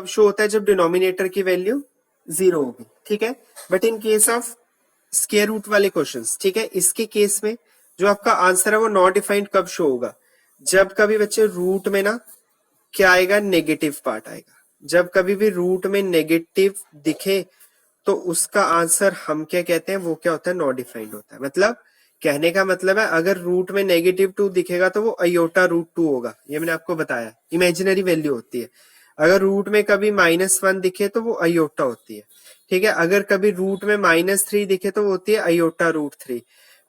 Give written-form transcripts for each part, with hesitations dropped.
कब शो होता है, जब डिनोमिनेटर की वैल्यू 0 होगी, ठीक है। But in case of square root वाले क्वेश्चंस, ठीक है, इसके केस में जो आपका आंसर है वो नॉट डिफाइंड कब शो होगा, जब कभी बच्चे रूट में ना क्या आएगा, नेगेटिव पार्ट आएगा। जब कभी भी रूट में नेगेटिव दिखे तो उसका आंसर हम क्या कहते हैं, वो क्या होता है, नॉट डिफाइंड होता है। मतलब कहने का मतलब है अगर रूट में -2 दिखेगा तो वो अयोटा रूट 2 होगा, ये मैंने आपको बताया, इमेजिनरी वैल्यू होती है। अगर रूट में कभी -1 दिखे तो वो अयोटा होती है, ठीक है। अगर कभी रूट में -3 दिखे तो वो होती है अयोटा रूट 3।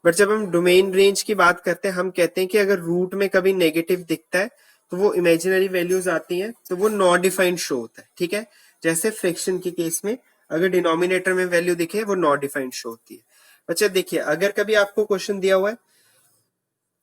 बट जब हम डोमेन रेंज की बात करते हैं, हम कहते हैं कि अगर रूट में कभी नेगेटिव दिखता है तो वो इमेजिनरी वैल्यूज आती हैं, तो वो नॉट डिफाइंड शो होता है, ठीक है। जैसे फ्रैक्शन के केस में अगर डिनोमिनेटर में वैल्यू दिखे वो नॉट डिफाइंड शो होती है। बच्चे देखिए, अगर कभी आपको क्वेश्चन दिया हुआ है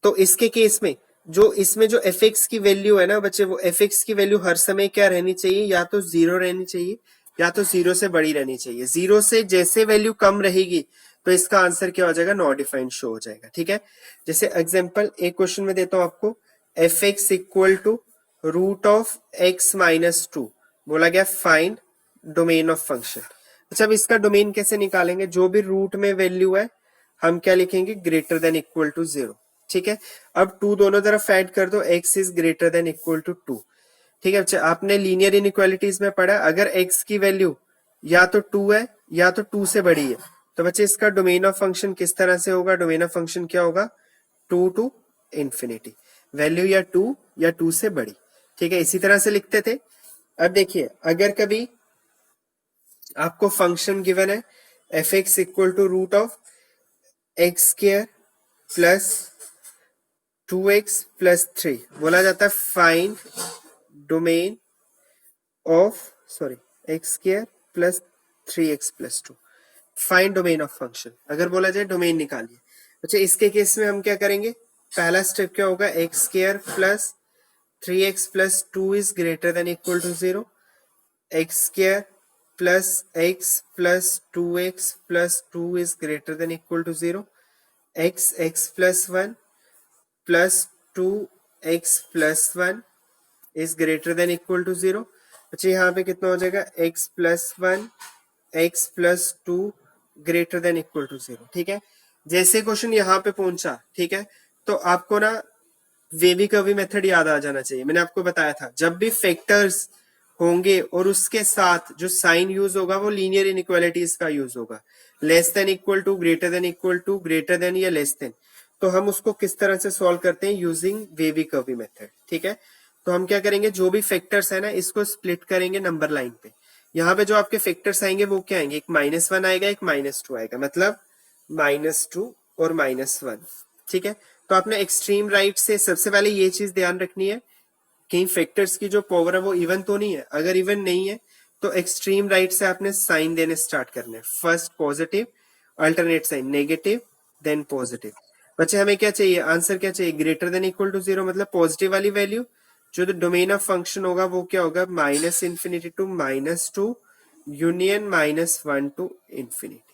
तो इसके केस में जो इसमें जो एफ एक्स की वैल्यू है ना बच्चे, वो एफ एक्स की वैल्यू हर समय क्या रहनी चाहिए, या तो 0 रहनी चाहिए या तो 0 से बड़ी रहनी चाहिए। 0 से जैसे वैल्यू कम रहेगी तो इसका आंसर क्या हो जाएगा, नॉट डिफाइंड शो हो जाएगा, ठीक है। जैसे एग्जाम्पल एक क्वेश्चन में देता हूं आपको, F X equal to root of X minus 2, बोला गया फाइंड डोमेन ऑफ फंक्शन। अच्छा, अब इसका डोमेन कैसे निकालेंगे, जो भी रूट में वैल्यू है हम क्या लिखेंगे, ग्रेटर देन इक्वल टू 0, ठीक है। अब 2 दोनों तरफ ऐड कर दो, x is greater than equal to 2, ठीक है। अच्छा, आपने लीनियर इनइक्वालिटीज में पढ़ा, अगर x की वैल्यू या तो 2 है या तो 2 से बड़ी है तो बच्चे इसका डोमेन ऑफ फंक्शन किस तरह से होगा, डोमेन ऑफ फंक्शन क्या होगा, 2 टू इंफिनिटी, वैल्यू या 2 या 2 से बड़ी, ठीक है। इसी तरह से लिखते थे। अब देखिए, अगर कभी आपको फंक्शन गिवन है F X equal to root of X square plus 2x plus 3, बोला जाता है find domain of X square plus 3x plus 2, find domain of function. अगर बोला जाए डोमेन निकालिए, अच्छा इसके केस में हम क्या करेंगे, पहला स्टेप क्या होगा, X square plus 3x plus 2 is greater than equal to 0, X square plus x plus 2x plus 2 is greater than equal to 0, x plus 1 plus 2x plus 1 is greater than equal to 0। अच्छा, यहाँ पे कितना हो जाएगा, x plus 1 x plus 2 greater than equal to 0, ठीक है। जैसे question यहाँ पे पहुंचा, ठीक है, तो आपको ना वेवी कर्वी मेथड याद आ जाना चाहिए। मैंने आपको बताया था जब भी फैक्टर्स होंगे और उसके साथ जो साइन यूज होगा वो लीनियर इनइक्वालिटीज का यूज होगा, less than equal to, greater than equal to, greater than या लेस देन, तो हम उसको किस तरह से सॉल्व करते हैं, यूजिंग वेवी कर्वी मेथड, ठीक है। तो हम क्या करेंगे, जो भी फैक्टर्स है ना इसको स्प्लिट करेंगे नंबर लाइन पे। यहाँ पे जो आपके फैक्टर्स आएंगे वो क्या आएंगे, एक -1 आएगा, एक -2 आएगा, मतलब -2 और -1, ठीक है। तो आपने एक्सट्रीम राइट से सबसे पहले ये चीज ध्यान रखनी है कि फैक्टर्स की जो पावर है वो इवन तो नहीं है, अगर इवन नहीं है तो एक्सट्रीम राइट से आपने साइन देने स्टार्ट करने हैं, first positive, alternate sign negative, then positive. बच्चे हमें क्या चाहिए, आंसर क्या चाहिए, ग्रेटर देन इक्वल टू 0, मतलब पॉजिटिव वाली वैल्यू। जो डोमेन ऑफ फंक्शन होगा वो क्या होगा, -∞ टू -2 यूनियन -1 टू इंफिनिटी।